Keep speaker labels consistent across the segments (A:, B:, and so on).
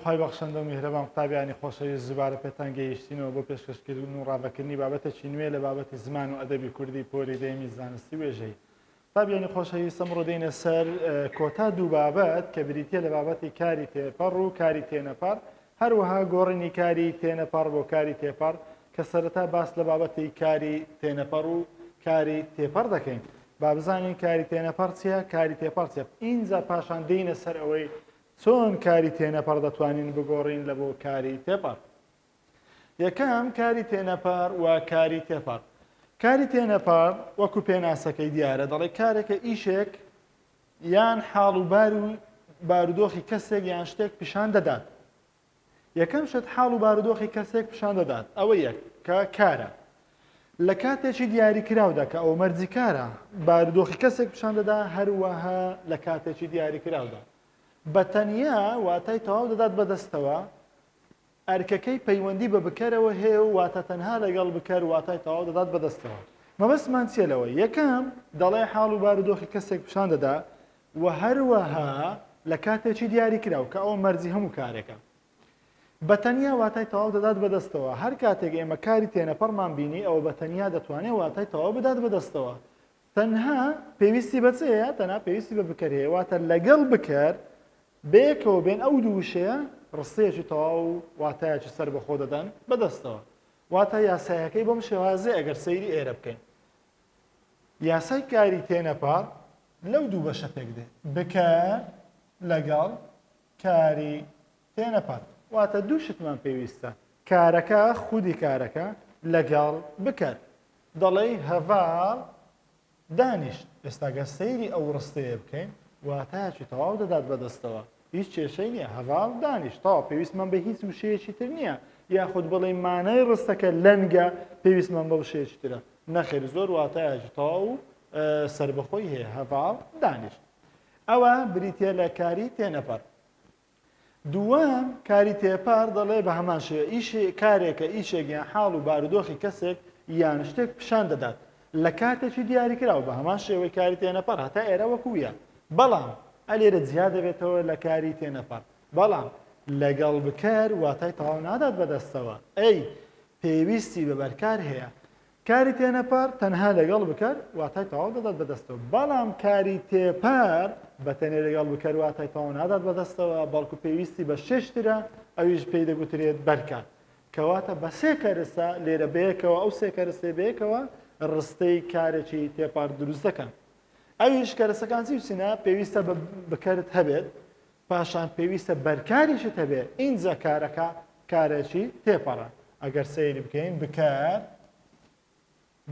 A: خی بەخشەندە و میهرەبان قوتابیانی خۆشەویست زوبارە پێتان گەیشتینەوە بۆ پێشکەشکردن و ڕاوەکردنی بابەتێکی نوێ لە بابەتی زمان و ئەدەبی کوردی پۆلی دەیەمی زانستی وێژەی. قوتابیانی خۆشەویست ئەمڕۆ دێنە سەر کۆتا دوو بابەت کە بریتیە لە بابەتی کاری تێپەڕ و کاری تێنەپەڕ، هەروەها گۆڕینی کاری تێنەپەڕ بۆ کاری تێپەڕ کە سەرەتا باس لە بابەتی کاری تێنەپەڕ و کاری تێپەڕ دەکەین. با بزانین کاری تێنەپەڕ چییە، کاری تێپەڕ چییە. ئینجا پاشان دێنە سەر ئەوەی چۆن کاری تێنەپەڕ دەتوانین بگۆڕین لە بۆ کاری تێپەڕ. یەکەم کاری تێنەپەڕ و کاری تێپەڕ. کاری تێنەپەڕ وەکو پێناسەکەی دیارە دەڵێ کارێکە ئیشێک یان حاڵ و بارودۆخی کەسێک یان شتێک پیشان دەدات. یەکەم شت حاڵ و بارودۆخی کەسێک پیشان دەدات، ئەوە یەک کە کارە. لە کاتێکی دیاریکراودا کە ئەو مەرجی کارە بارودۆخی کەسێک پیشان دەدا، هەروەها لە کاتێکی دیاریکراودا بەتەنیا واتای تەواو دەدات بەدەستەوە، ئەرکەکەی پەیوەندی بە بکەرەوە هەیە و واتە تەنها لەگەڵ بکەر واتای تەواو دەدات بەدەستەوە. مەبەستمان چیە لەوە؟ یەکەم دەڵێ حاڵ و بارودۆخی کەسێک پیشان دەدا و هەروەها لە کاتێکی دیاریکراو کە ئەو مەرجی هەموو کارێکە بەتەنیا واتای تەواو دەدات بەدەستەوە. هەر کاتێک ئێمە کاری تێنەپەڕمان بینی ئەوە بەتەنیا دەتوانێت واتای تەواو بدات بەدەستەوە. تەنها پێویستی بەچەیە؟ تەنها پێویستی بە بکەر هەیە، واتە لەگەڵ بکەر بەیەکەوە بێن ئەو دوو وشەیە ڕستەیەکی تەواو و واتایەکی سەر بەخۆ دەدەن بەدەستەوە. واتە یاسایەکەی بەم شێوازێ ئەگەر سەیری ئێرە بکەین. یاسای کاری تێنەپەڕ لەو دوو بەشە پێک دێ، بکەر لەگەڵ کاری تێنەپەڕ. واتە دوو شتمان پێویستە، کارەکە خودی کارەکە لەگەڵ بکەر. دەڵێ هەڤاڵ دانیشت. ئێستا گە سەیری ئەو ڕستەیە بکەین واتایەکی تەواو دەدات بەدەستەوە، هیچ کێشەی نییە. هەڤاڵ دانیشت، تەواو پێویستمان بە هیچ وشەیەکی تر نییە، یاخود بڵێ مانای ڕستەکە لەنگە پێویستمان بە وشەیەکی ترە. نەخێر، زۆر واتایەکی تەواو سەربەخۆی هەیە. هەڤاڵ دانیشت. ئەوە بریتە لە کاری تێنەپەڕ. دووەم کاری تێپەڕ دەڵێ بە هەمان شێوە کارێکە ئیشێک یان حاڵ و بارودۆخی کەسێک یان شتێک پیشان دەدات لە کاتێکی دیاریکراوە بە هەمان شێوەی کاری تێنەپەڕ هەتا ئێرە وەکوویە. بەڵام ئەلێرە جیا دەبێتەوە لە کاری تێنەپەڕ، بەڵام لەگەڵ بکەر واتای تەواو نادات بەدەستەوە. ئەی پێویستی بە بەرکار هەیە. کاری تێنەپەڕ تەنها لەگەڵ بکەر واتای تەواو دەدات بەدەستەوە، بەڵام کاری تێپەڕ بەتەنێ لەگەڵ بکەر واتای تەواو نادات بەدەستەوە، بەڵکو پێویستی بە شێشترە، ئەویش پێی دەگوترێت بەرکار. کەواتە بە سێ کەرسە لێرە بەیەکەوە ئەو سێ کەرسێ بەیەکەوە ڕستەی کارێکی تێپەڕ دروست دەکەن. ئەویش کەرسەکان چیچینە پێویستە بکەرت هەبێت، پاشان پێویستە بەرکاریشت هەبێت. ئینجا کارەکە کارێکی تێپەڕە. ئەگەر سەیری بکەین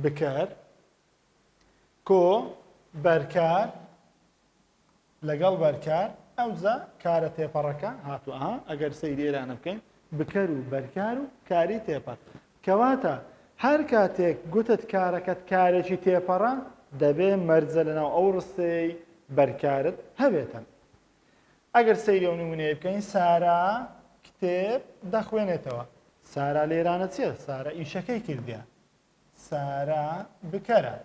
A: بکەر کۆ بەرکار لەگەڵ بەرکار، ئەوجا کارە تێپەڕەکە هاتووە. ئەگەر سەیری ئێرانە بکەین بکەر و بەرکار و کاری تێپەڕ. کەواتە هەر کاتێک گوتت کارەکەت کارێکی تێپەڕە دەبێ مەرجە لەناو ئەو ڕستەی بەرکارت هەبێتن. ئەگەر سەیری ئەو نمونەیە بکەین، سارا کتێب دەخوێنێتەوە. سارا لێرانە چییە؟ سارا ئیشەکەی کردیە. سارا بکەرە.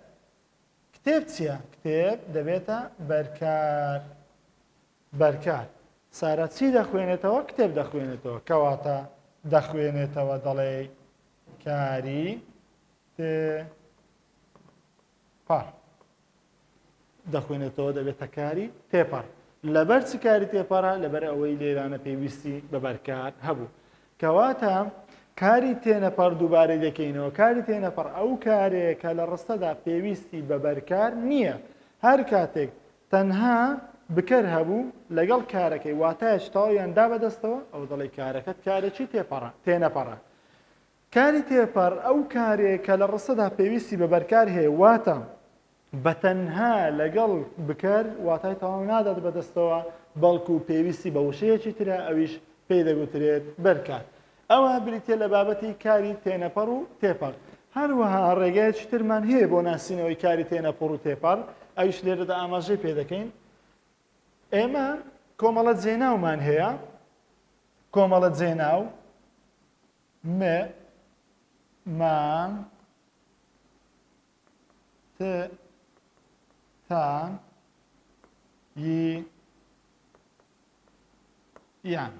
A: کتێب چییە؟ کتێب دەبێتە بەرکار. سارا چی دەخوێنێتەوە؟ کتێب دەخوێنێتەوە. کەواتە دەخوێنێتەوە دەڵێ کاری تێپەڕ. دەخوێنێتەوە دەبێتە کاری تێپەڕ. لەبەر چ کاری تێپەڕە؟ لەبەر ئەوەی لێرانە پێویستی بە بەرکار هەبوو. کەواتە کاری تێنەپەڕ دووبارەی دەکەینەوە. کاری تێنەپەڕ ئەو کارێکە لە ڕستەدا پێویستی بە بەرکار نییە. هەر کاتێک تەنها بکەر هەبوو لەگەڵ کارەکەی واتایەکی تەواویان دا بەدەستەوە، ئەو دەڵێ کارەکەت کارێکی تێنەپەڕە. کاری تێپەڕ ئەو کارێکە لە ڕستەدا پێویستی بە بەرکار هەیە، واتە بەتەنها لەگەڵ بکەر واتای تەواو نادات بەدەستەوە، بەڵکو پێویستی بە وشەیەکی ترە، ئەویش پێی دەگوترێت بەرکار. ئەوە بریتە لە بابەتی کاری تێنەپەڕ و تێپەڕ. هەروەها ڕێگایەکی ترمان هەیە بۆ ناسینەوەی کاری تێنەپەڕ و تێپەڕ، ئەویش لێرەدا ئاماژەی پێ دەکەین. ئێمە کۆمەڵە جێناومان هەیە، کۆمەڵە جێناو مان تان یان.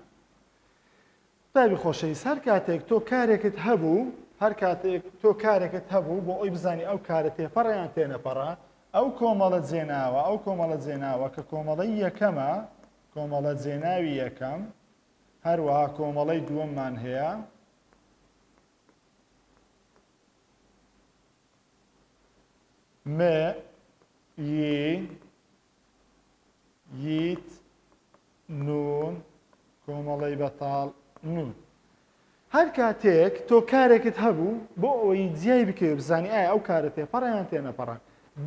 A: تابی خۆشەویست هەر کاتێک تۆ کارێکت هەبوو هەر کاتێک تۆ کارێکت هەبوو بۆ ئەوی بزانی ئەو کارە تێپەڕیان تێنەپەڕە ئەو کۆمەڵە جێناوە کە کۆمەڵەی یەکەمە کۆمەڵە جێناوی یەکەم هەروەها کۆمەڵەی دووەممان هەیە مێ ییت نون کۆمەڵەی بەتاڵ نون هەر کاتێک تۆ کارێکت هەبوو بۆ ئەوەی جیای بکەوێ بزانی ئایا ئەو کارە تێپەڕیان تێنەپەڕە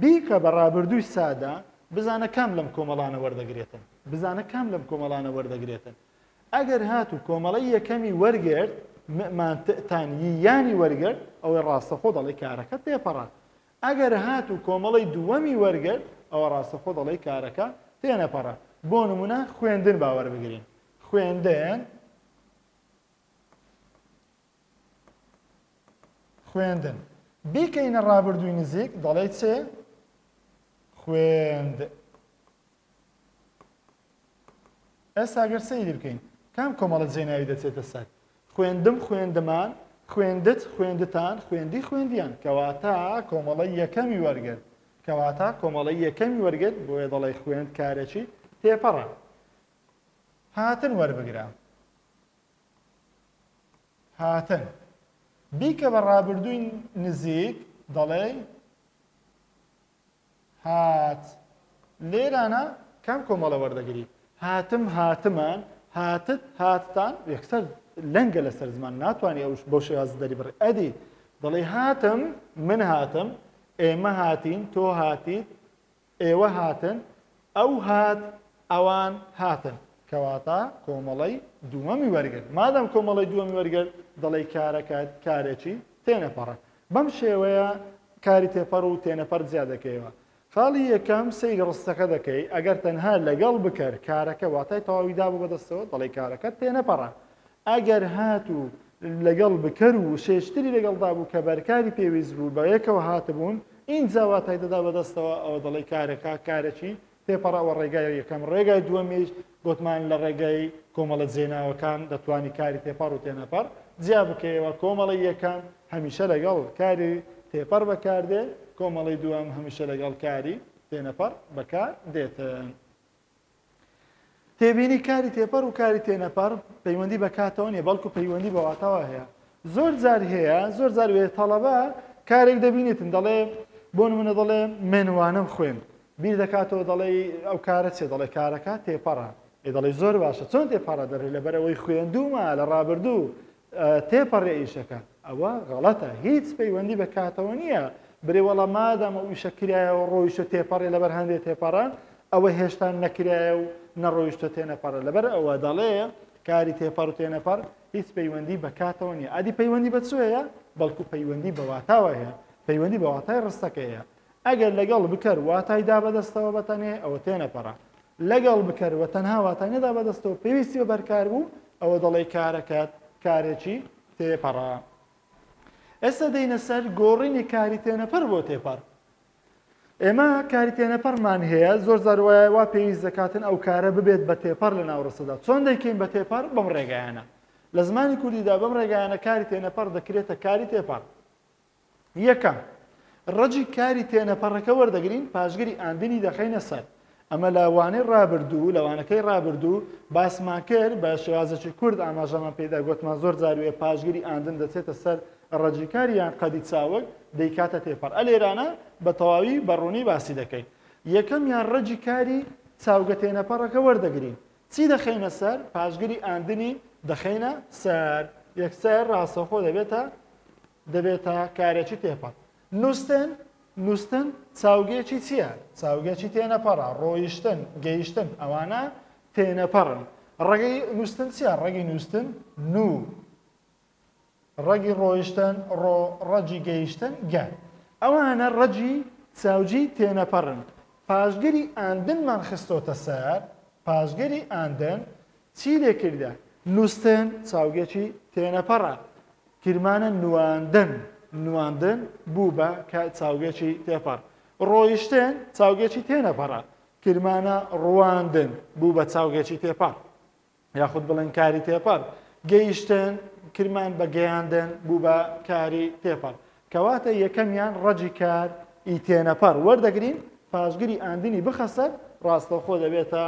A: بیکە بە ڕابردووی سادا بزانە کام لەم کۆمەڵانە وەردەگرێتن ئەگەر هاتوو کۆمەڵەی یەکەمی وەرگرت مانتان یانی وەرگرت ئەوەی ڕاستەخۆ دەڵێ کارەکە تێپەڕە ئەگەر هاتوو کۆمەڵەی دووەمی وەرگرت ئەوە ڕاستەخۆ دەڵێ کارەکە تێنەپەڕە بۆ نمونە خوێندن باوەڕ بگرین خوێندن بیکەینە ڕابردووی نزیک دەڵێ چێ خوێند ئێستا ئەگەر سەیری بکەین کام کۆمەڵە جێناوی دەچێتە سەر خوێندم خوێندمان خوێندت خوێندتان خوێندی خوێندیان کەواتە کۆمەڵەی یەکەمی وەرگرت بۆیە دەڵێ خوێند کارێکی تێپەڕە هاتن وەربگرە هاتن بیکە بە ڕابردووی نزیک دەڵێ هات لێرانە کام کۆمەڵە وەردەگری هاتمان هاتت هاتتان یەکسەر لەنگە لەسەر زمان ناتوانانی ئەوش بۆ شێواز دەری بڕێ ئەدی دەڵێ هاتم من هاتم ئێمە هاتین تۆ هاتیت ئێوە هاتن ئەو هات ئەوان هاتن کەواتە کۆمەڵەی دووەمی وەرگرت مادام کۆمەڵەی دووەمی وەرگرت دەڵێ کارەکەت کارێکی تێنەپەڕە بەم شێوەیە کاری تێپەڕ و تێنەپەر زیاد دەکەیەوە خاڵی یەکەم سەیری ڕستەکە دەکەی ئەگەر تەنها لەگەڵ بکرد کارەکە واتای تەواوی دابوو بەدەستەوە دەڵێ کارەکەت تێنەپەڕە ئەگەر هاتوو لەگەڵ بکەر و شێشتری لەگەڵدا بوو کە بەرکاری پێویست بوو بە یەکەوە هاتبوون اینجا واتای دەدا بەدەستەوە ئەوە دەڵێ کارەکە کارێکی تێپەڕەوە ڕێگای یەکەم ڕێگای دووەمیش گوتمان لە ڕێگای کۆمەڵە جێناوەکان دەتوانی کاری تێپەڕ و تێنەپەڕ جیا بکەیەوە کۆمەڵی یەکەم هەمیشە لەگەڵ کاری تێپەڕ بەکاردێ کۆمەڵی دووەم هەمیشە لەگەڵ کاری تێنەپەڕ بەکار دێتن تێبینی کاری تێپەڕ و کاری تێنەپەڕ پەیوەندی بەکاتەوە نیە بەڵکو پەیوەندی بەواتەوە هەیە زۆر جار وێ تەڵەبە کارێک دەبینێتن دەڵێ بۆ نمونە دەڵێ مێنوانم خوێن بیر دەکاتەوە دەڵێ ئەو کارە چێ دەڵێ کارەکە تێپەڕە دەڵێ زۆر باشە چۆن تێپەڕە دەڕێ لەبەرەوەی خوێندومە لە ڕابردوو تێپەڕێ ئیشەکە ئەوە غەڵەتە هیچ پەیوەندی بەکاتەوە نییە برێوەڵە مادام ئەو ئیشە کرایەوە ڕۆیشتە تێپەڕێ لەبەر هەندێک تێپەڕان ئەوە هێشتا نەکرایە و نەڕۆیشتە تێنەپەڕە لەبەر ئەوە دەڵێ کاری تێپەڕ و تێنەپەڕ هیچ پەیوەندی بەکاتەوە نییە ئادی پەیوەندی بە چۆیە بەڵکو پەیوەندی بەواتاوە هەیە پەیوەندی بە واتای ڕستەکەیە ئەگەر لەگەڵ بکەر واتای دا بەدەستەوە بەتەنێ ئەوە تێنەپەڕە لەگەڵ بکەرەوە تەنها واتای نەدا بەدەستەوە پێویستی بە بەرکار بوو ئەوە دەڵێ کارەکەت کارێکی تێپەڕە ئێستا دەینە سەر گۆڕینی کاری تێنەپەر بۆ تێپەڕ ئێمە کاری تێنەپەرمان هەیە زۆر جار وایە وا پێویست دەکاتن ئەو کارە ببێت بە تێپەڕ لە ناوڕستەدا چۆن دەیکەین بە تێپەڕ بەم ڕێگایانە لە زمانی کوردیدا بەم ڕێگایانە کاری تێنەپەر دەکرێتە کاری تێپەڕ یەکەم ڕەجی کاری تێنەپەڕەکە وەردەگرین پاشگری ئاندنی دەخەینە سەر ئەمە لەوانەی ڕابردوو لەوانەکەی ڕابردوو باسمان کرد بە شێوازێکی کورد ئاماژەمان پێدا گوتمان زۆر جاروێ پاشگری ئاندن دەچێتە سەر ڕەجیکاری یان قەدی چاوک دەیکاتە تێپەڕ ئەلێرانە بە تەواوی بەڕوونی باسی دەکەین یەکەم یان ڕەجی کاری چاوگە تێنەپەڕەکە وەردەگرین چی دەخەینە سەر پاشگری ئاندنی دەخەینە سەر یەکسەر ڕاستەخۆ دەبێتە کارێکی تێپەڕ نووسن چاوگێکی چییە؟ چاوگێکی تێنەپەڕە ڕۆیشتن گەیشتن ئەوانە تێنەپەڕن ڕێگەی نووسن چییە؟ ڕێگەی نووسن نوو ڕێگی ڕۆیشتن ڕەجی گەیشتن گە ئەوانە ڕەجی چاوجی تێنەپەڕن پاشگری ئاندنمان خستۆتە سەر پاشگری ئاندن چی لێکردە؟ نووسن چاوگێکی تێنەپەڕە کرمانە نواندن بوو بە چاوگێکی تێپەڕ ڕۆیشتن چاوگێکی تێنەپەڕە کرمانە ڕواندن بوو بە چاوگێکی تێپەڕ یاخود بڵێن کاری تێپەڕ گەیشتن کرمان بە گەیاندن بوو بە کاری تێپەڕ کەواتە یەکەمیان ڕەجی کار ئیتێنەپەڕ وەردەگرین پاشگیری ئاندنی بخەسەر ڕاستەوخۆ دەبێتە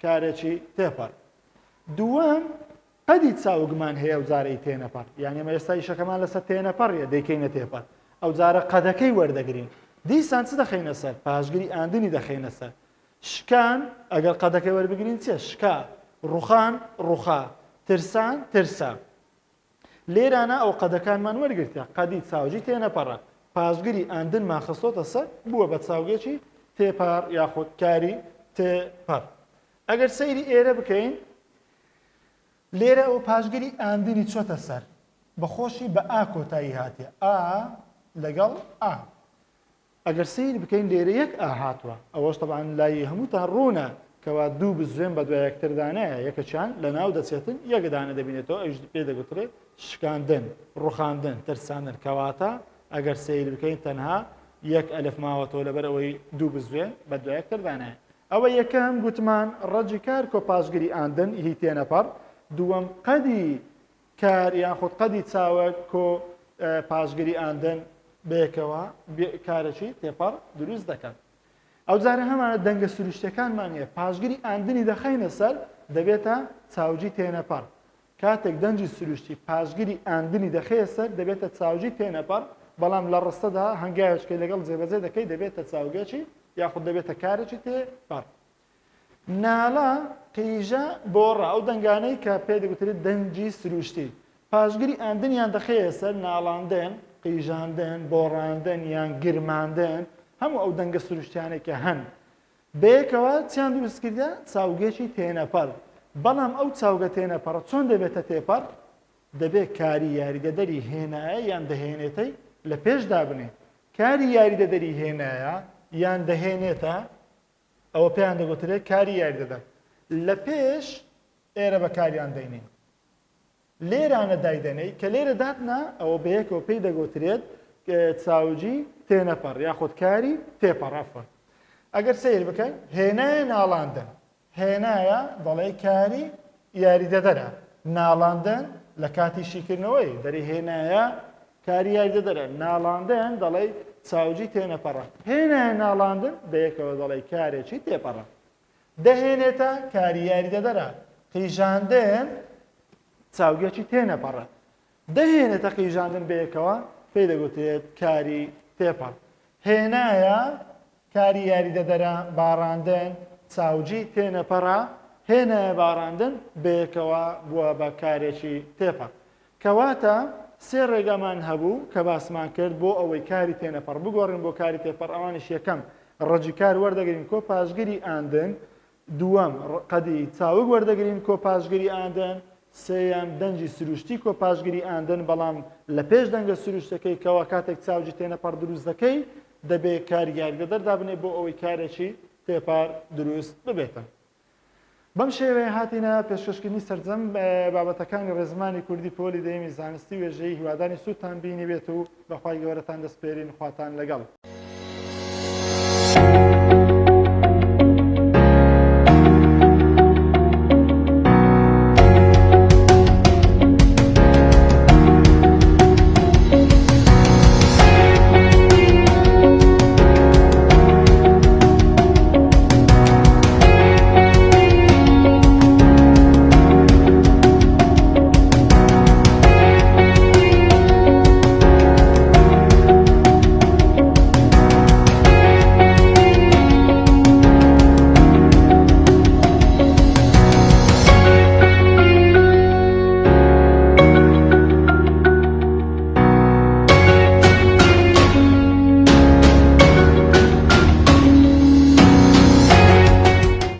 A: کارێکی تێپەڕ دووەم قەدی چاوگمان هەیە ئەو جارە ئیتێنەپەڕ یعنی ئێمە ئێستا ئیشەکەمان لەسەر تێنەپەڕیە دەیکەینە تێپەڕ ئەو جارە قەدەکەی وەردەگرین دیسان چ دەخەینە سەر پاشگیری ئاندنی دەخەینە سەر شکان ئەگەر قەدەکەی وەربگرین چێ شکا ڕوخان ڕوخا ترسان ترسا لێرانە ئەو قەدەکانمان وەرگرتە قەدی چاوجی تێنەپەڕە پاشگیری ئاندنمان خستۆتە سەر بووە بە چاوگێکی تێپەڕ یاخود کاری تێپەڕ ئەگەر سەیری ئێرە بکەین لێرە ئەو پاشگیری ئاندنی چۆتە سەر بەخۆشی بە ئا کۆتایی هاتیە ئا لەگەڵ ئا ئەگەر سیر بکەین لێرە یەک ئا هاتووە ئەوەش تەبعاً لای هەمووتان ڕوونە کەوا دوو بزوێن بە دوای یەکتردانەیە یەکەچیان لە ناو دەچێتن یەکدانە دەبینێتەوە ئەوش پێ دەگوترێت شکاندن ڕوخاندن ترساندن کەواتە ئەگەر سیر بکەین تەنها یەک ئەلف ماوەتەوە لەبەر ئەوەی دوو بزوێن بە دوای یەکتردانەیە ئەوە یەکەم گوتمان ڕەجی کار کۆ پاشگیری ئاندن هی تێنەپەڕ دووەم قەدی کار یاخود قەدی چاوە کۆ پاشگیری ئاندن بێکەوە کارێکی تێپەڕ دروست دەکات ئەو جارە هەمانە دەنگە سروشتەکانمان هەیە پاشگیری ئاندنی دەخەینە سەر دەبێتە چاوجی تێنەپەڕ کاتێک دەنجی سروشتی پاشگیری ئاندنی دەخەیە سەر دەبێتە چاوجی تێنەپەڕ بەڵام لە ڕستەدا هەنگاوێشکەی لەگەڵ جێبەجێ دەکەی دەبێتە چاوگێکی یاخود دەبێتە کارێکی تێپەڕ ناڵە قیژە بۆڕە ئەو دەنگانەی کە پێ دەگوترێت دەنجی سروشتی پاشگیری ئاندنیان دەخەیە سەر ناڵاندن قیژاندن بۆڕاندن یان گرماندن هەموو ئەو دەنگە سروشتیانێکە هەن بەیەکەوە چیان دروستکردە چاوگێکی تێنەپەڕ بەڵام ئەو چاوگە تێنەپەڕە چۆن دەبێتە تێپەڕ دەبێت کاری یاریدەدەری هێنایە یان دەهێنێتەی لە پێشدا بنێ کاری یاریدەدەری هێنایە یان دەهێنێتە ئەوە پێیان دەگوترێت کاری یاریدەدەر لە پێش ئێرە بە کاریان دەینین لێرانە دایدەنەی کە لێرە داتنا ئەوە بەیەکەوە پێی دەگوترێت چاوجی تێنەپەڕ یاخود کاری تێپەڕەفە ئەگەر سیر بکەین هێنایە ناڵاندن هێنایە دەڵێ کاری یاریدەدەرە ناڵاندن لە کاتی شیکردنەوەی دەری هێنایە کاری یاریدەدەرە ناڵاندن دەڵێ چاوجی تێنەپەڕە هێنایە ناڵاندن بەیەکەوە دەڵێ کارێکی تێپەڕە دەهێنێتە کاری یاریدەدەرە قیژاندن چاوگێکی تێنەپەڕە دەهێنێتە قیژاندن بەیەکەوە پێی دەگوترێت کاری تێپەڕ هێنایە کاری یاریدەدەرە باڕاندن چاوجی تێنەپەڕە هێنایە باڕاندن بەیەکەوە بووە بە کارێکی تێپەڕ کەواتە سێ ڕێگەمان هەبوو کە باسمان کرد بۆ ئەوەی کاری تێنەپەڕ بگۆڕین بۆ کاری تێپەڕ ئەوانش یەکەم ڕەجی کار وەردەگرین کۆ پاشگیری ئاندن دووەم قەدی چاوگ وەردەگرین کۆ پاشگیری ئاندن سێیان دەنجی سروشتی کۆ پاشگیری ئاندن بەڵام لە پێش دەنگە سروشتەکەی کەوا کاتێک چاوجی تێنەپەڕ دروست دەکەی دەبێت کاری یاریدەدەر دابنێ بۆ ئەوەی کارێکی تێپەڕ دروست ببێتە بەم شێوەیە هاتینە پێشکەشکردنی سەرجەم بابەتەکانی ڕێزمانی کوردی پۆلی دەیەمی زانستی وێژەی هیوادانی سوودتان بینی بێت و بەخوای گەورەتان دەسپێرین خواتان لەگەڵ